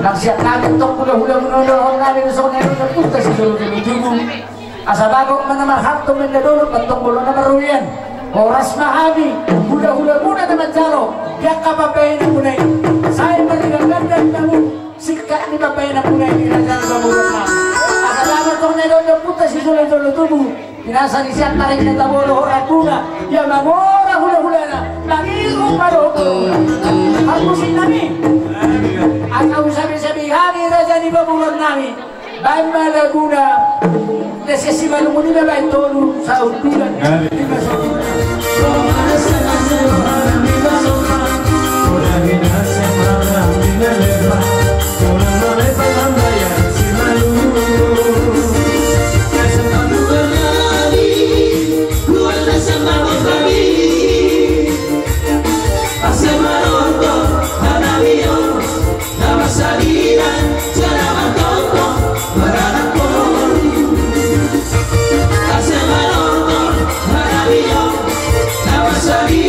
Nagsiat namin itong hula-hula menodor namin sa mga ito punta sa dulu-dulu asa bago naman hatong ng nadulot at itong bulo na maruyan oras mahami hula-hula muna naman jalo kaya kapapayin ang punay saya maligang-gandang namun sikat ni papayin ang punay nilagyan sa bulan namin asa bago itong nadulot punta sa dulu-dulu pinasa ni siya tarik ng tabolo oras bunga yang mamora hula-hula na nangirong maroko hapusin namin at ang sabi-sabi hari raja ni babulan namin bayan malaguna nesesiman mo nila ba ito sa utulan Sabia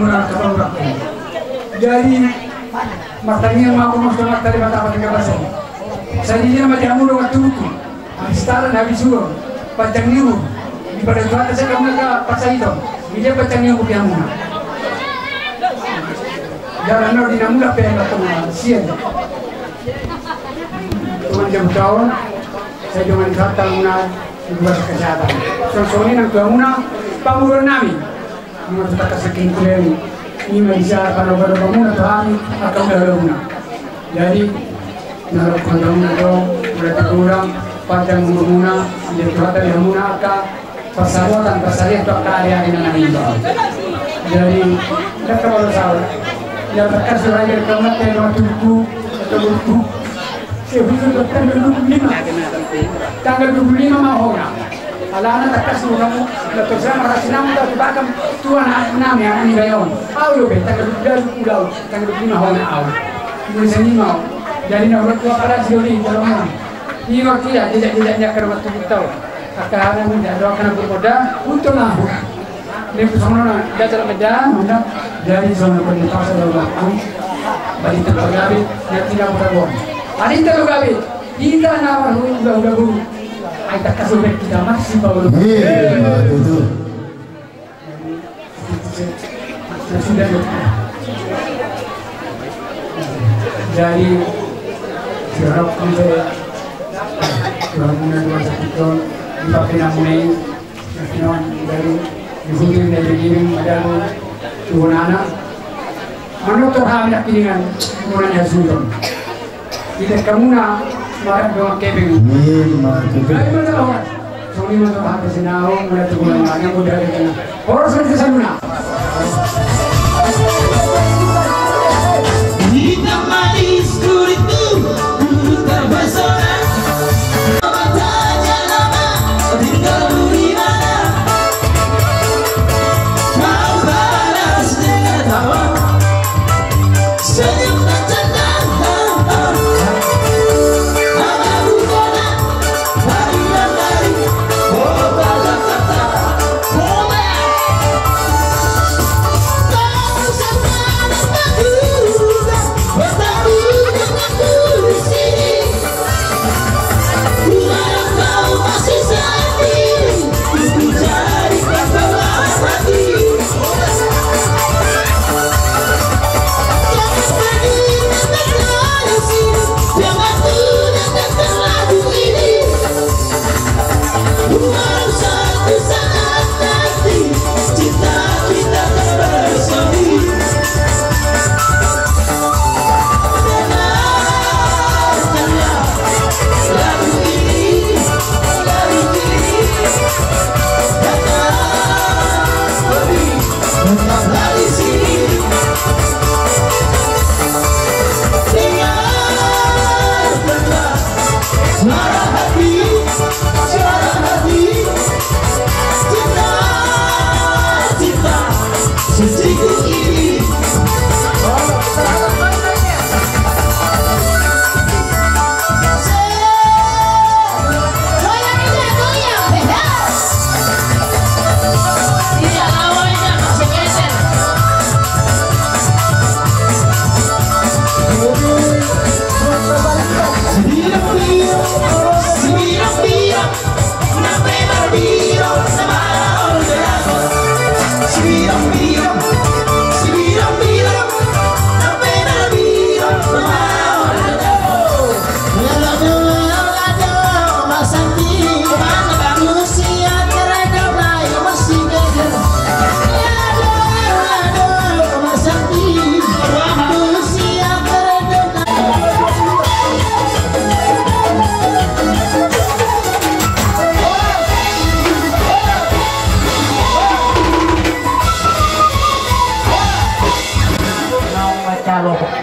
muna katulog ko. Jadi martanian mau masuk materi mata apa tiga pasal. Saya ini nama jamu dengan tubuhku. Istaran habis suruh pacang niu. Di pada tuan saya kamu ke pasal itu. Dia pacang niu bukan muna. Jalan di namu lah pengen ketemu siang. Tuan jam tahun saya cuma kata muna buat kesehatan. Soalnya nak tuan muna pamurun nami. Muna tetap kesekian kalian. Ini bisa kalau muna tuhan akan berlalu muna. Jadi naruh kandang itu mereka kurang pada muna jadi kata yang muna ka pasarotan pasarnya itu karya ini nanti. Jadi kita kalau salah yang terkasih lagi kamu tengok tubuh atau buku sebelum tanggal 25 mau nak alana terkasih kamu lepas saya merasa nama tak dibakam tuan nama yang ini gayon awal tanggal 25 tanggal 25 mau nak awal misalnya mau jadi nak tua pada sini kalau mau ini waktu ya tidak kerana waktu kita akan menjadi bermuda untuk lah ini bersama dia dalam medan dari zona penyetas dalam waktu bagi tergabi yang tidak bergabung. Ada yang tergabi tidak nama udah guru. Kita kasih kita masih bawa. Betul. Sudah. Jadi siapa sampai bangunan dua satu dipakai namanya dari dihukum dari giring ada turun anak menurut hal yang kiringan turun yang sultan tidak kamu nak marah dengan kebing dari mana orang soalnya mana orang kesenau mulai turun yang mudah dengan orang sudah kesanuna kita manis kuritu terbesar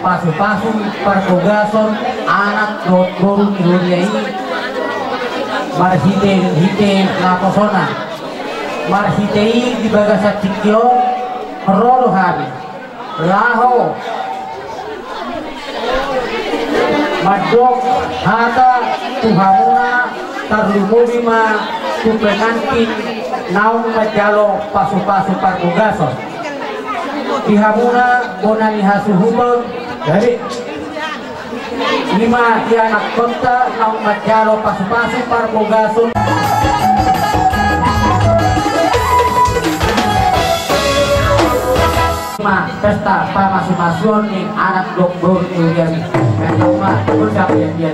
pasu-pasu pertugason anak dorong dunia ini marhite laposona marhite di bagasa cikyo rolo habi laho madok hata tuhamuna tarlumubima tupenankin naung majalo pasu-pasu pertugason Pihamuna bonani hasuhumon. Jadi 5 di anak kota nang majalo pasu-pasu parbogasun. Pesta pamasumasun ning anak dokter Julian. Mah udah dia.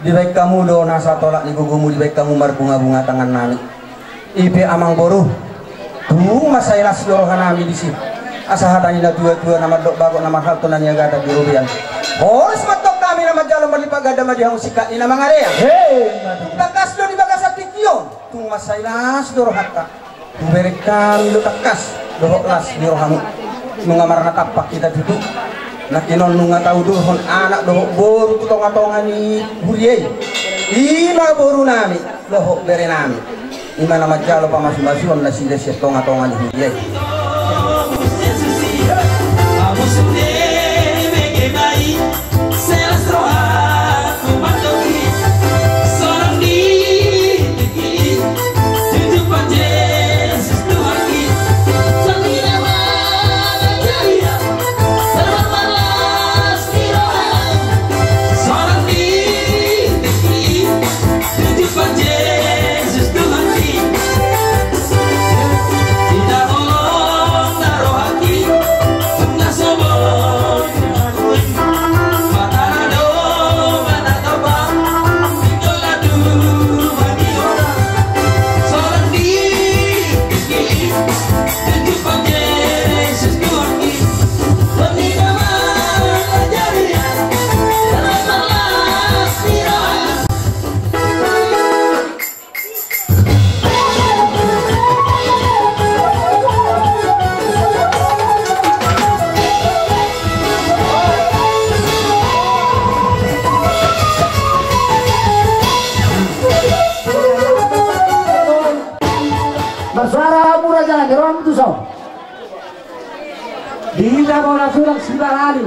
di baik kamu do nasa tolak di gugumu di baik kamu marbunga-bunga tangan nami ipe amang boru tuh masailas dorohan nami di sini asa hatani na dua-dua nama dok bagok nama hal tunan yang gata birubian horas matok kami nama jalan malipagada majahang sikat ina mangarea takas do di bagasa tikion tuh masailas dorohata tuh berek kami do takas dohoklas dirohamu nungamar tapak kita duduk nakinon nunga tahu dohon anak dohok boru tutonga-tonga ni huriyei ima boru nami dohok bere nami ima nama jalo pamasumasion na sida siya tonga-tonga ni huriyei bersuara murah jalan di ruang itu so dihingga mau nasulang sibar ali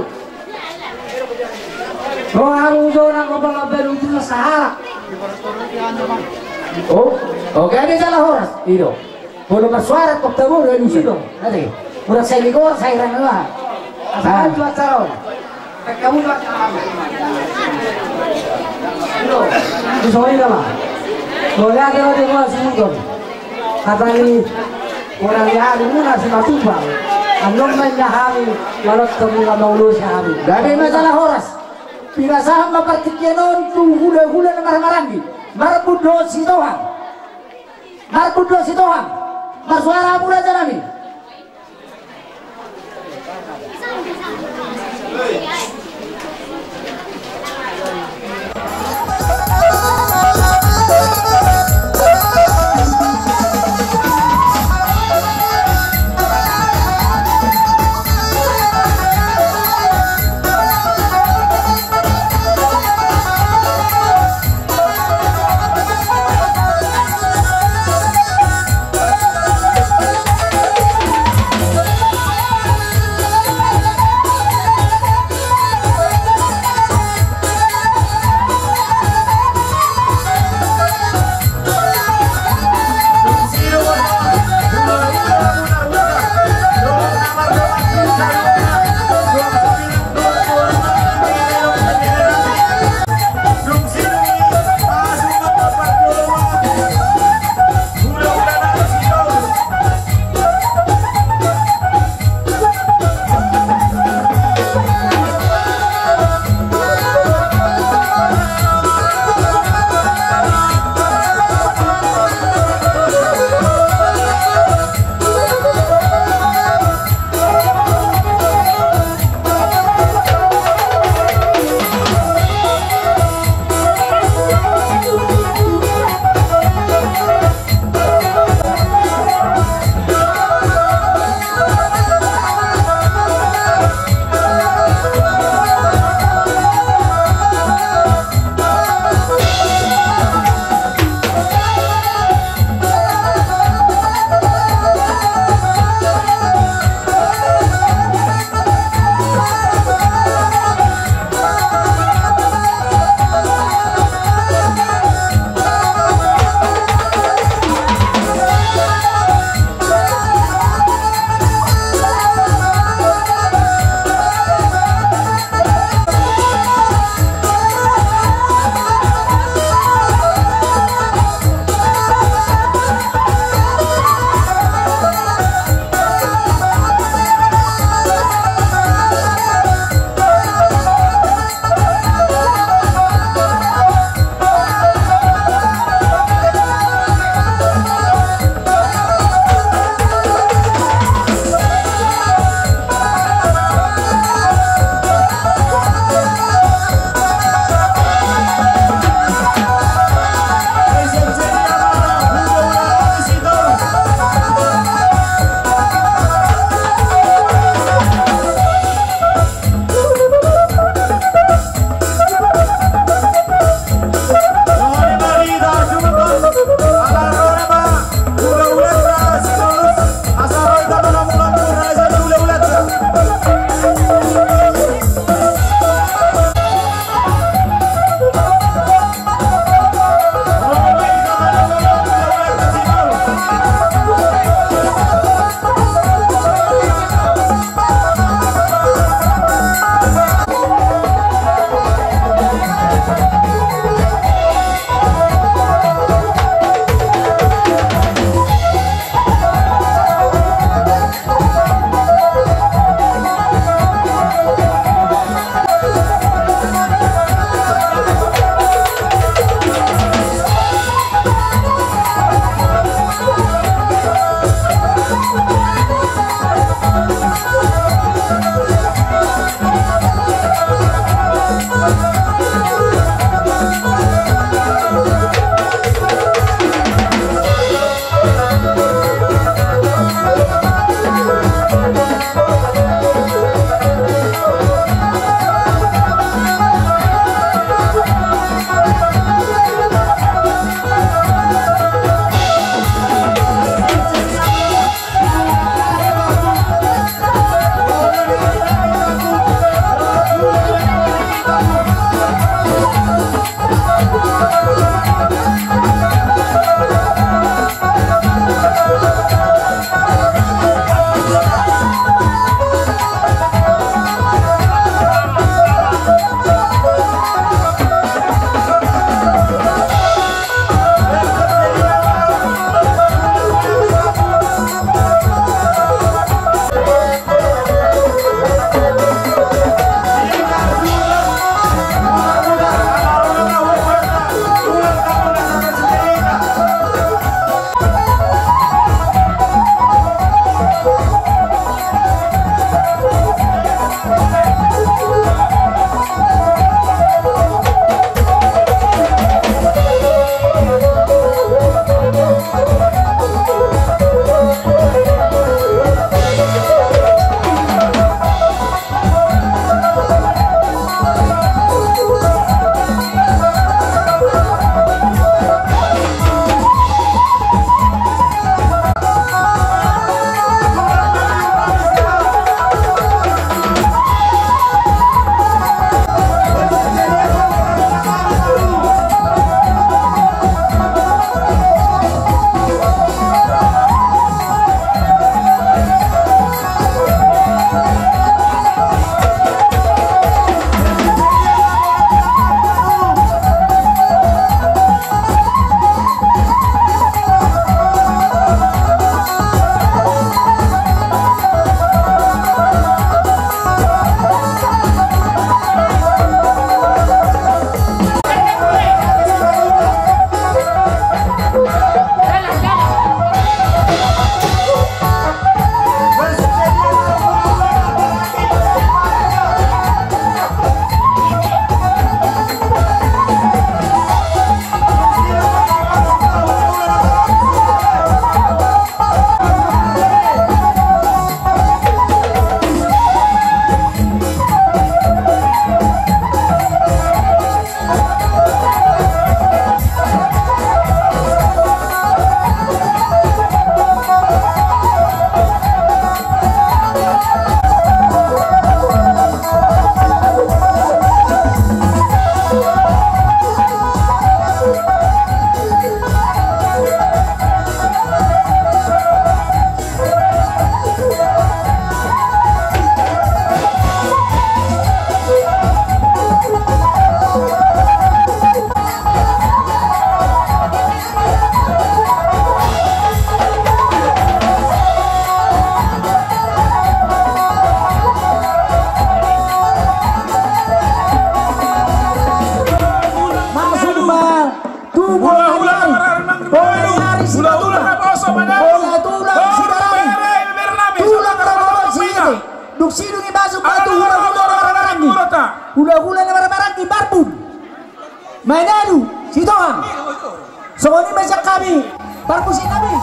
rohamu zona ngobal-ngobal itu sahara oh oke ini jalan horas itu boleh bersuara kok tahu dari itu nanti murah saya ligor saya rana asal cuaca ron kamu buat itu soalnya apa boleh ada di mana sih katanya orang yang ini nasi matubang anong menyahami walau kamu nggak mau lu sahami dari masalah horas pinasaham mapartikyanon tu hula-hula na maramarangi marbudo si Tuhan bersuara mula jalani Duduk sidungi masuk batu hula-hula na marabarangi. Hula-hula na marabarangi barbun. Mainadu sitongan. Songoni macam kami barbusin kami.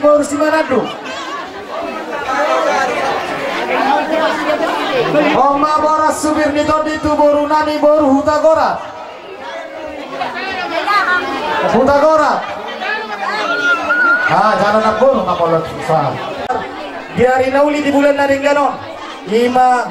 Kursi Manado. Oma boras subir nito ditu boru nani boru hutagora. Hutagora. Jangan nak boru ngapolot susah. Diari nauli di bulan naringganon. Ima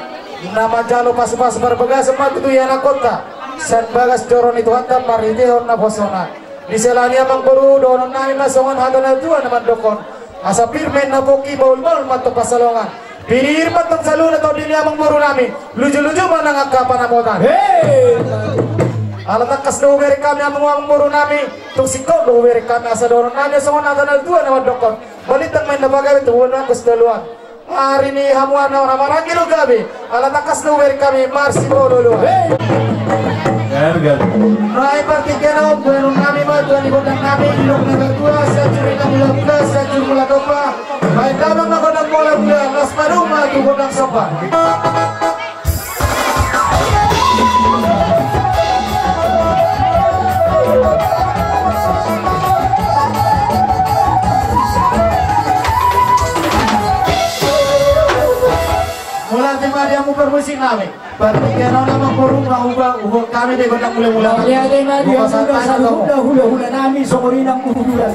nama jalo pas-pas berbegas sempat itu ya kota. San bagas doron itu hantam maritehon na posona. Di selani amang boru donon na ima songan hadana tua naman dokon. Asa pirmen na poki baul-baul mato pasalongan. Pinirmat ng saluna to din amang muro namin. Lujo-lujo man ang kapanamotan. Hey! Alatakas do beri kami amang muro namin. Tung sikaw do beri kami asa doron namin sa mga natanal tuwa na madokon. Balitang may nabagay ito wala ko sa daluan. Hari ni hamuan na orang maragilo gabi. Alatakas do beri kami marsi bololo. Hey! Rai partikeno bueno namin mo tuan ibutang namin ilok na gatua sa curi na mula mula sa curi mula dopa. Baik damang na kodang mula mula las maruma tu kodang sopa. Mula tema dia mu permusik namin. Partikeno na magpurong ubang kami di kodang mula-mula. Kaya kay Madi ang sudah sa hula-hula namin sa kurinang uhulan.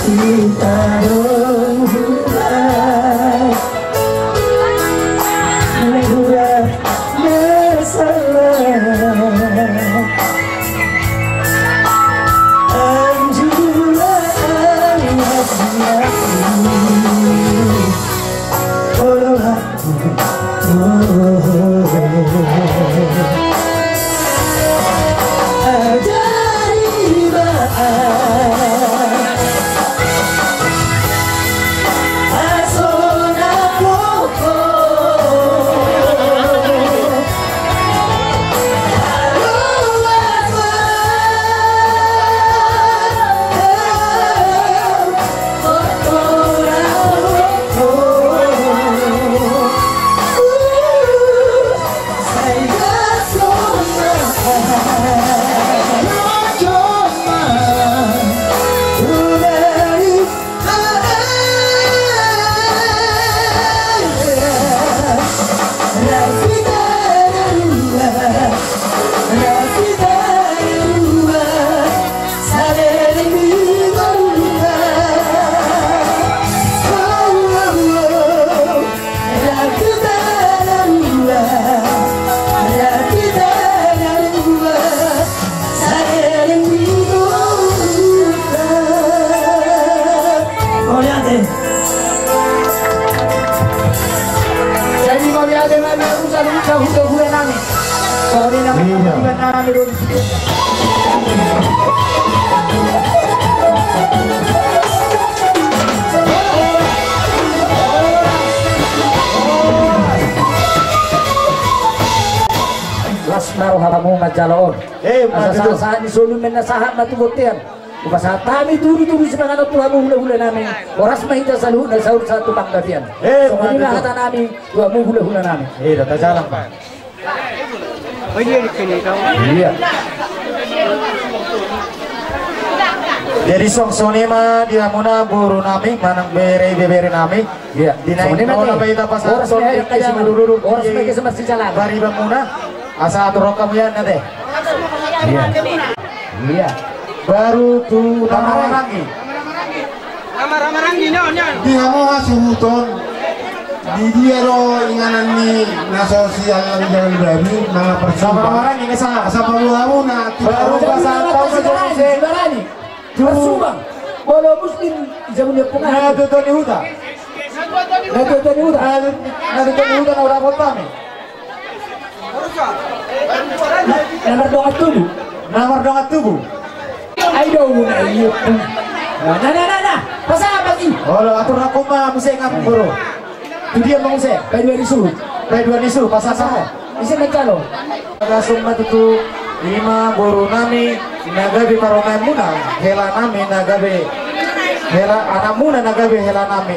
kita mulai mengubah masalah anjuran Lasmaro hamu majalon. Asa ni sulu menasahat matubutian. Upasa tami turu-turu semangat Tuhanmu hula-hula namin. Oras mahita sa luhut na sahur satu panggabian. So kanina hata namin, Tuhanmu hula-hula namin. Data jalan Pak. Iya. Jadi song sonema dia muna buru nami manang bere nami. Iya. Dinaik bola baita pasar son kasi madurur. Oras may kasi masjalan. Bari banguna asa atur kamu ya nade. Iya. Iya. Baru tu nama rangi. Dia mau hasuton di dia lo inganan ni na sosial ang jalan berani mga Sama persiapan orang ini sah. sa pamuhamu na Baru pasal tahu sejarah Barani. Bersubang. Bolo muslim zamannya punah. na tuto ni huta. Nato ni udah. Na tuto ni huta na orang kota ni. Nomor dongat tubuh. Nomor dongat tubuh. Ayo na iyo. Nah. Pasal apa sih? Oh, atur aku mah musik ngam bro. Tu dia mau musik. Kedua disuruh. Kedua nisu pasal sama. Bisa mencalo. Langsung matutu lima boro nami nagabe parongan muna hela nami nagabe hela anak muna nagabe hela nami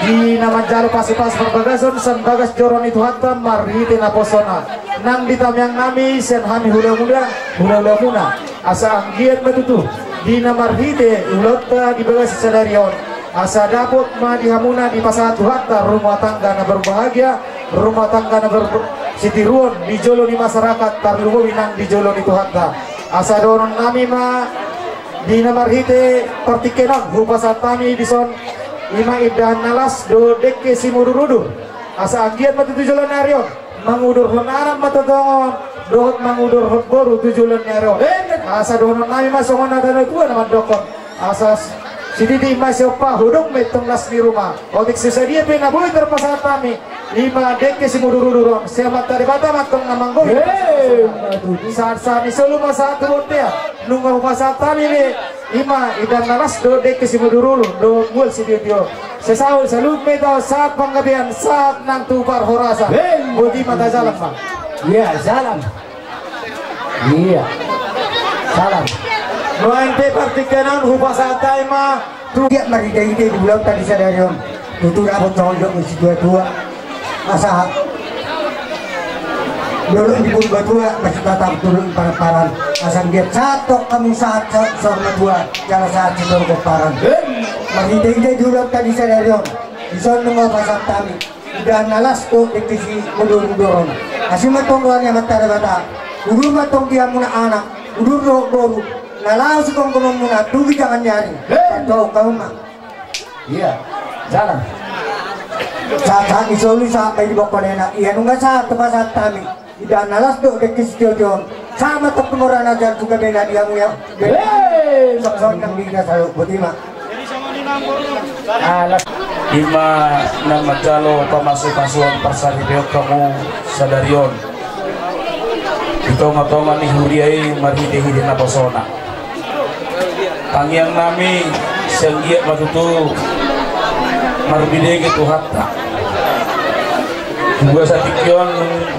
di nama jalo pas-pas berbagason san bagas joron itu hatta marite na posona nang ditamyang nami sen hami hula muna asa anggiat matutu di nama marite ulota di bagas selarion asa dapot ma di hamuna di pasatu hatta rumah tangga na berbahagia rumah tangga na sitiruon di jolo di masyarakat tarluwo winang di jolo di Tuhanta asa doron nami ma di nama marite partikenak rupa satami di son lima idahan nalas do dekke simururudur asa anggiat matu tujulan narion mangudur honaran matodongon dohot mangudur hot boru tujulan narion asa doron nami masongon adana tua nama dokon asa sididi masiopa hudung metong las di rumah otik sesadia pena boleh terpasat kami lima dekke simururudur semat dari bata matong namanggo saat isolu masa turunnya nunggu masa kami ni lima idan nalas do dekke simururur do mul sidio sesaul salut meto saat panggabian saat nang tubar horasa budi mata jalan Pak. Iya, jalan. Iya. Salam. Noente partikenan hupa saat taima Tugiat marida-ida di bulan tadi sadarion tutur abot tolong si dua asa dulu di pun batua masih tatap turun paran asal dia satu kami saat sama dua jalan saat itu keparan marida-ida di bulan tadi sadarion di sana nunggu pasang kami udah nalas tuh dikisi mundur-munduron asli matong luarnya mata ada bata udur matong dia muna anak udur baru Nalang si kong muna, tubig jangan nyari. Kau mah. Iya, jalan. Saat isoli sampai di bawah nena, iya nunggu saat tempat kami. Tidak nalas do dekis jojon. Sama tepemuran aja juga bena dia muya. Sok-sok nang biga selalu butima. Alas. Ima nama jalo pamasukan persari beok kamu sadarion. Tonga-tonga ni huriai marhide-hide na posona. Tangiang nami senggiat matutu marbidege tu hatta. Juga sa tikyon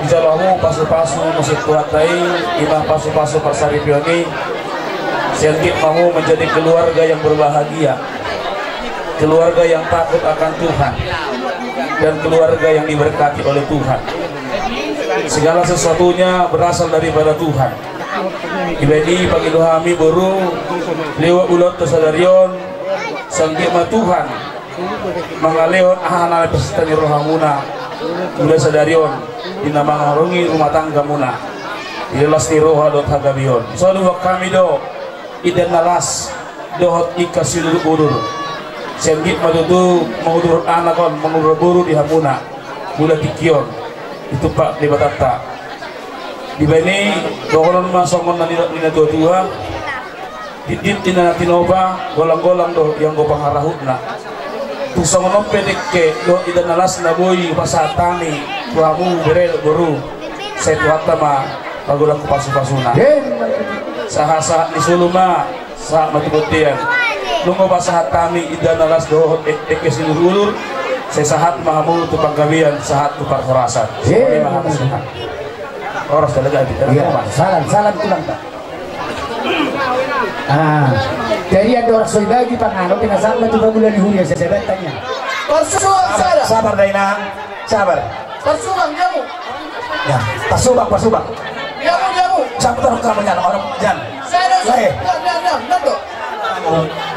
bijalamu pasu-pasu masih tuhatai ima pasu-pasu persari pioni senggiat kamu menjadi keluarga yang berbahagia, keluarga yang takut akan Tuhan, dan keluarga yang diberkati oleh Tuhan. Segala sesuatunya berasal daripada Tuhan. Ibadi pagi dohami baru lewat ulat tersadarion sanggima Tuhan mengalihon ahana pesitani rohamuna udah sadarion dinama ngarungi rumah tangga muna jelas ni roha dot hagabion soalnya kami do idan nalas dohot ikasilur urur sanggit madudu mengudur anakon mengudur buru di hamuna mula tikion itu pak di batata di bani dokolon masongon na nina dua didit tina tinoba golang-golang do yang go pangarahut na tusongon pedek ke do idan nalas na boy pasatani tuamu bere boru setu hatta ma pagulang ku pasu-pasuna saha-saha ni suluma sa matibutian lungo pasahat kami idan nalas do ek sinulur sesahat mahamu tu panggawian sahat tu parforasan sebagai mahamusuhan orang talaga kita salam tulang tak. Dari ada orang soibagi pangano pinasama tu bulan Huli saya tanya. Persuang sabar Dainang sabar Persuang jamu. ya pasubak Jamu. siapa taruh kamu nyala orang jan Saya nando.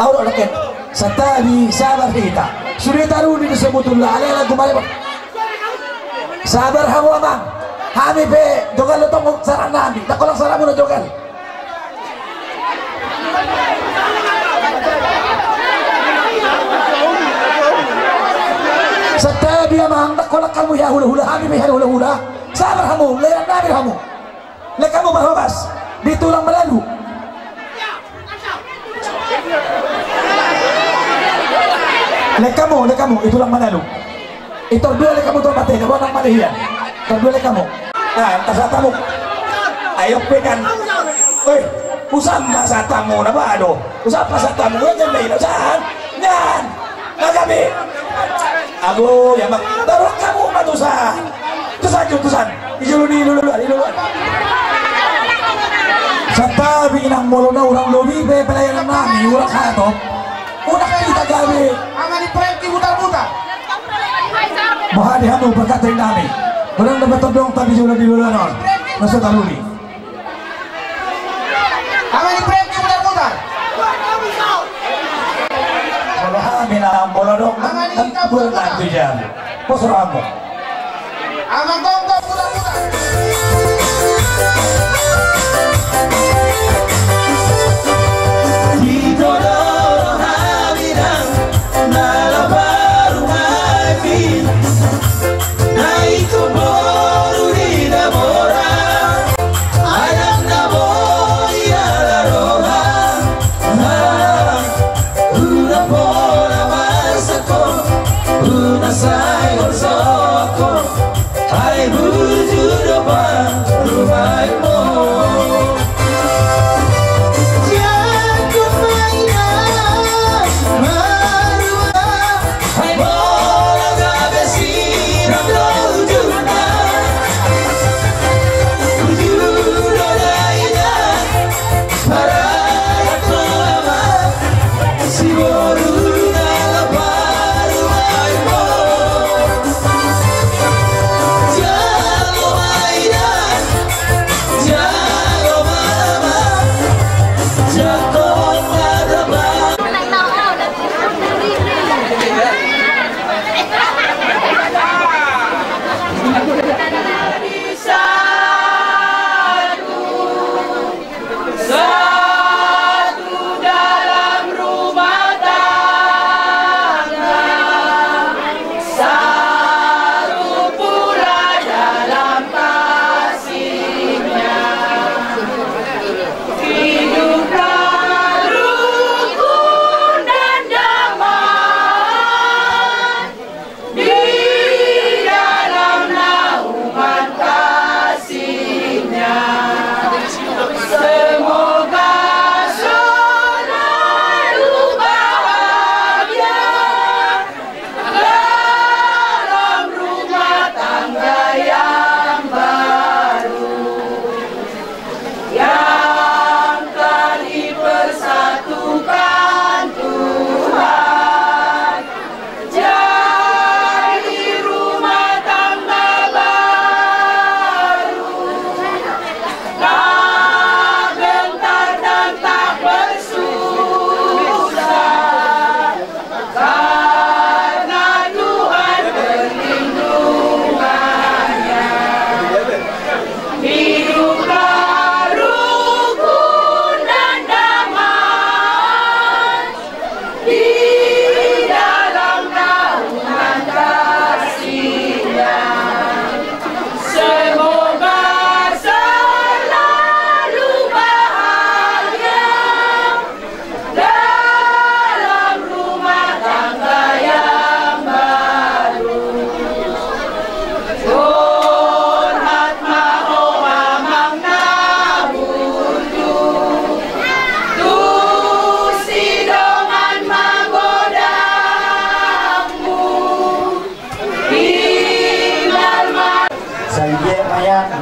Auro leket satabi sabar kita sudah taruh di sebutullah alailah kembali sabar hamu amang kami be jogal tong saran nabi tak kolang saran mo jogal satabi amang tak kolang kamu ya hula-hula kami be hula-hula sabar hamu leyan nabi hamu le kamu mahobas ditulang melalu le kamu itulang melalu itu dua le kamu tombate na wanang malihian terdua le kamu nah tasatamu ayo pegan oi usama satamu na ba do usapa satamu yan may lasan yan nagabi ago yamak taruh kamu matusan tusan iluluan satabi inang molo na urang lobi be pelayanan nami urang hato unak kita gabi Amani prenti mutar-mutar. Mahadi hanu berkata nami orang dapat todong tadi sudah di luar non masuk taluni Amani prenti mutar-mutar. kalau kami nak bolodong bulan tu jam posor ambo Amang gonggong mutar-mutar. Una sai or soko, hai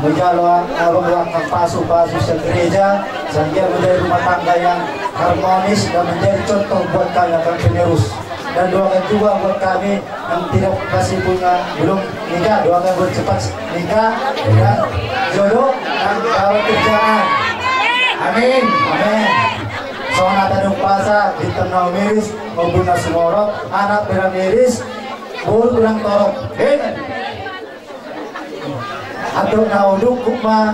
berjalan melakukan pasu-pasu gereja sehingga menjadi rumah tangga yang harmonis dan menjadi contoh buat kami akan penerus. Dan doakan juga buat kami yang tidak masih punya belum nikah, doakan buat cepat nikah dan jodoh dan dapat kerjaan. Amin. Amin. Soalnya tanung pasa di tenau miris maupun nasumorok anak berang miris bul berang torok. Amin. Atau nauduk kuma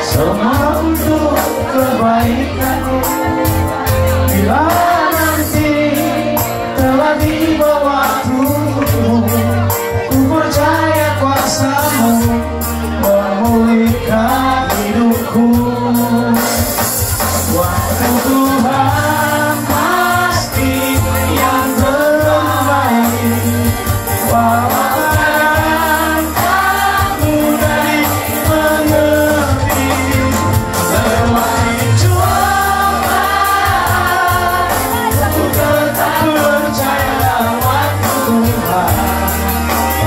semua untuk kebaikanmu. Bila nanti telah tiba waktumu, ku percaya kuasamu memulihkan hidupku. Waktu Tuhan pasti yang terbaik. Wawasan kamu dari mengerti. Lewati cobaan, ku tetap percaya waktu Tuhan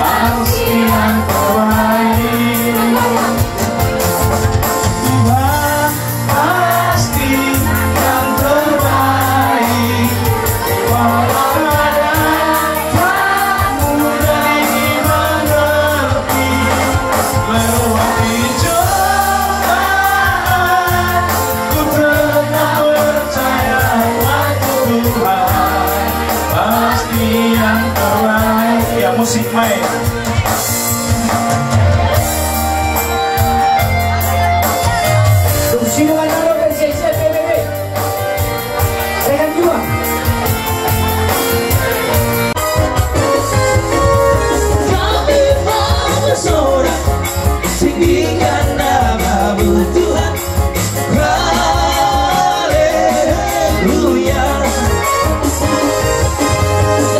pasti yang terbaik. Tuhan pasti yang terbaik. Walau kadang tak mudah dimengerti. Lewati cobaan, ku tetap percaya waktu Tuhan pasti yang terbaik. Ya musik main. Sino ganador del 6 PBB? Rekan juga. Kami mau bersorak tinggikan nama-Mu Tuhan. Haleluya.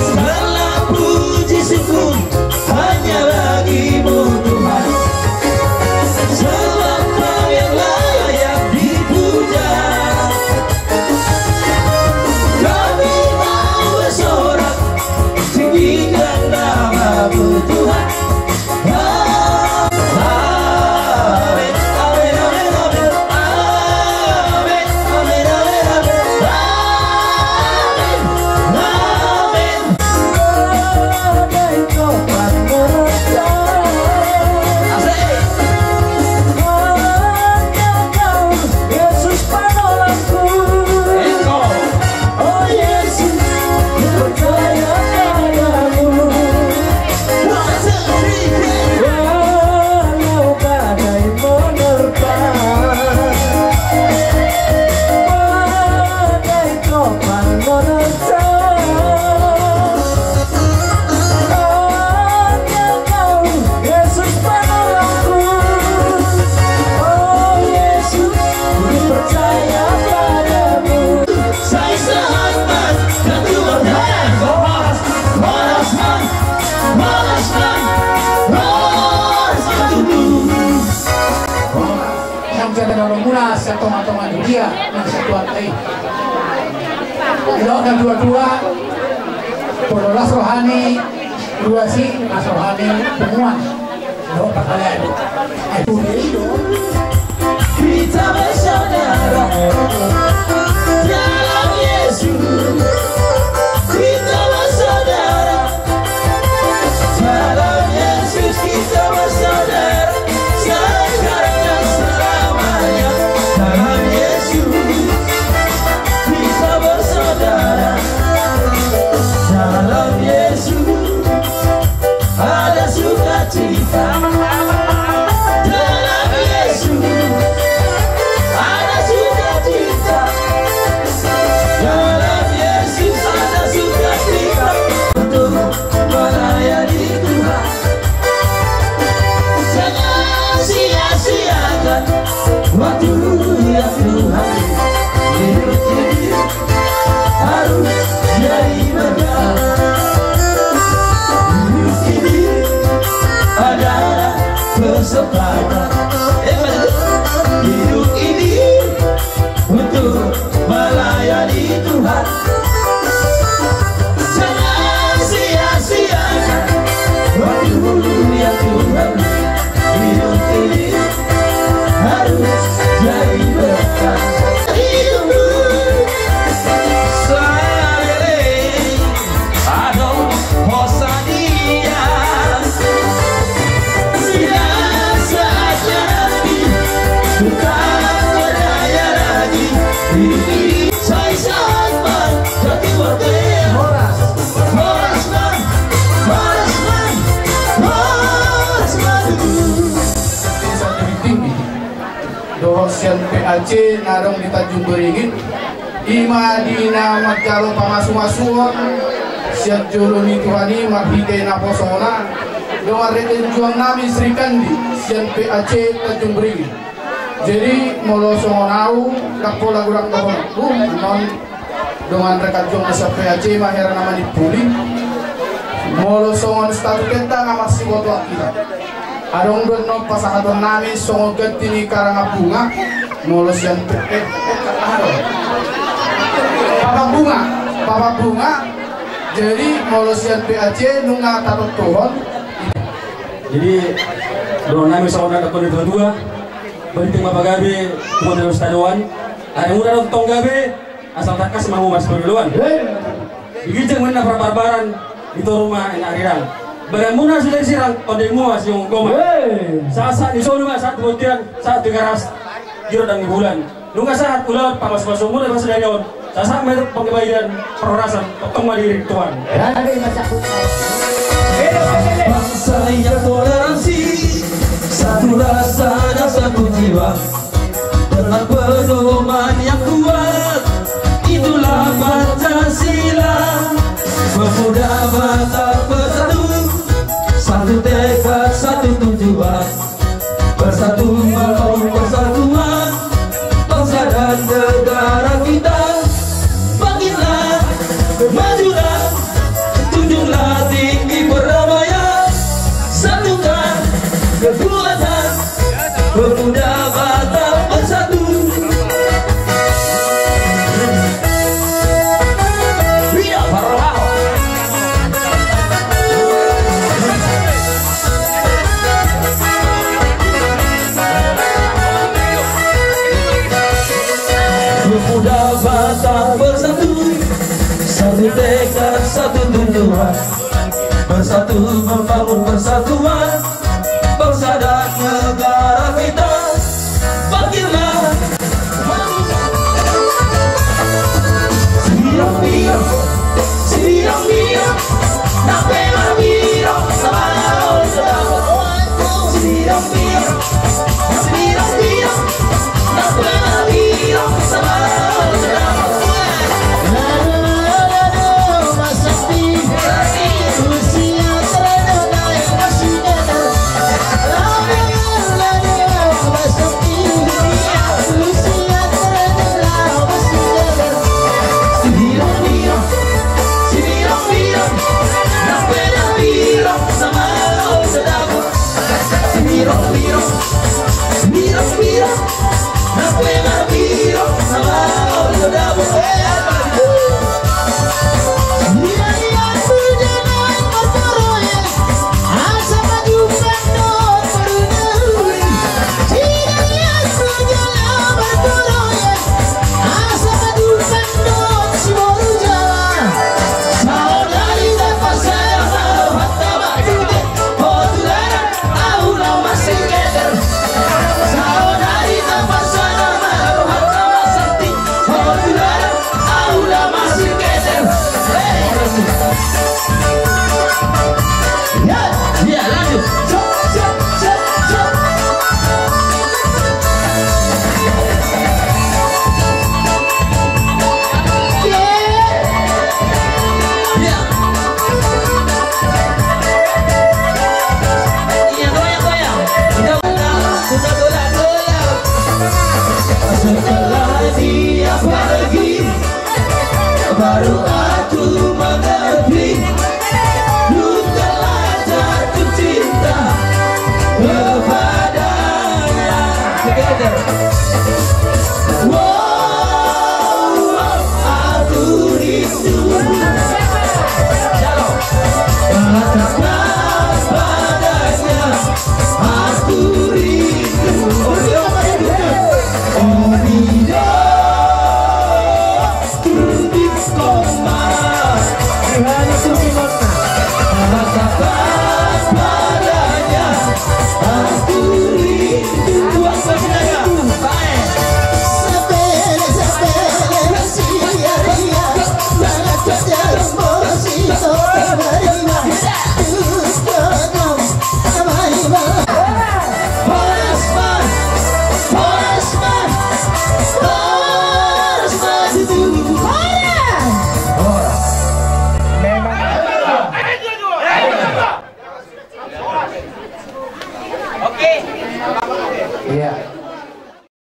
Segala puji syukur hanya bagi-Mu Tuhan. Sebab Kau yang layak dipuja. Kami mau bersorak tinggikan nama-Mu Tuhan. Amin, amin, amin, amin, amin, amin, amin, amin, amin. Badai topan menerjang. Asik. Hanya Kau, Yesus penolongku. Oh Yesus, ku percaya padamu. Walau badai menerpa, badai topan menerjang. Hanya Kau, Yesus penolongku. Oh Yesus, ku percaya padamu. Saya sahabat dan Tuhan balaskan tubuh. Yang jaga dalam mula setoma-toma dunia yang satuan lain. Ilok dan dua-dua Pololas rohani dua si Mas rohani temuan. Ilok pakalian. Itu dia. Kita bersaudara dalam Yesus. Kita bersaudara dalam Yesus. Kita bersaudara sekarang dan selamanya dalam Yesus. Kita bersaudara dalam Yesus. Ada sukacita dalam Yesus. Ada sukacita dalam Yesus. Ada sukacita untuk melayani Tuhan. Jangan sia-siakan waktu yang Tuhan. Hidup ini harus jadi berkah. Hidup ini adalah kesempatan. Hidup ini untuk melayani Tuhan. sian PAC narong di Tanjung Beringin ima dina magkalo pamasuasuan sian joloni Tuhani maghitay na posona dengan reten juang namin Sri Kandi sian PAC Tanjung Beringin jadi molo songonau lakpo lagurang kahon non dengan rekan juang sa PAC mahera nama dipuli molo songon statu kenta nga masih waktu kita adong don no pasakaton namin songon ganti ni karanga bunga molo sian papa bunga jadi molo sian PAC nunga tatot tuhon jadi doon namin sa una ako nito dua baliting mapagabi tumunod sa stadion ay muna ng tong gabi asal takas mahumas paguluan bigijang mo na barbaran itu rumah inarirang bagaimana sudah disirang ode muas yung goma saat di sono saat kemudian saat digaras giro dan di bulan nunga saat ulat pamas-pamas umur dan sudah nyaon saat merek pengembalian perorasan potong diri tuan bangsa yang toleransi satu rasa dan satu jiwa dengan pedoman yang kuat itulah Pancasila pemuda Batak bersatu satu tekad satu tujuan bersatu membangun persatuan bangsa dan negara kita bangkitlah majulah tunjuklah tinggi perdamaian satukan kekuatan pemuda Batak bersatu pemuda Batak bersatu satu tekad satu tujuan bersatu membangun persatuan bangsa dan negara kita bangkitlah sirang-birang napemang-birang sabaw sirang-birang napemang-birang sabaw setelah dia pergi baru aku mengerti lu telah jatuh cinta kepadanya.